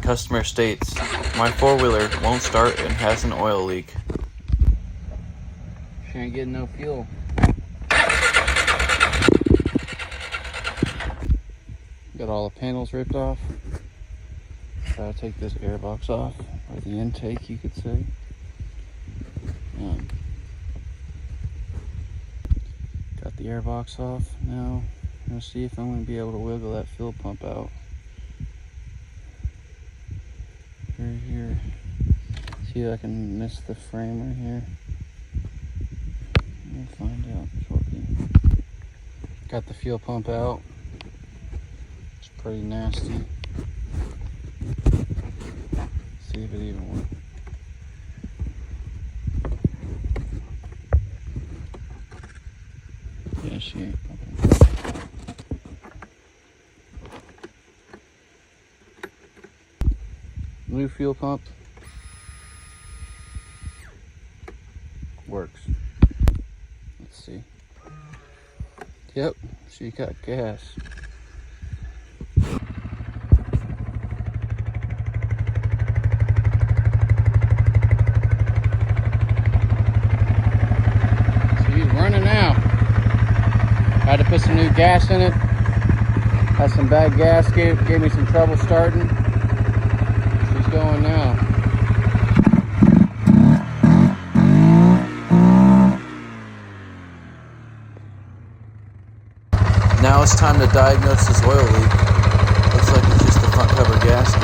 Customer states, my four-wheeler won't start and has an oil leak. She ain't getting no fuel. Got all the panels ripped off. Gotta take this airbox off, or the intake you could say. Got the airbox off. Now I'm gonna see if I'm gonna be able to wiggle that fuel pump out. Right here. See if I can miss the frame right here. We'll find out shortly. Got the fuel pump out. It's pretty nasty. See if it even works. Yeah, she ain't pumping. New fuel pump works. Let's see. Yep, she got gas. She's running now. Had to put some new gas in it. Had some bad gas, gave me some trouble starting. She's going now. Now it's time to diagnose this oil leak. Looks like it's just the front cover gasket.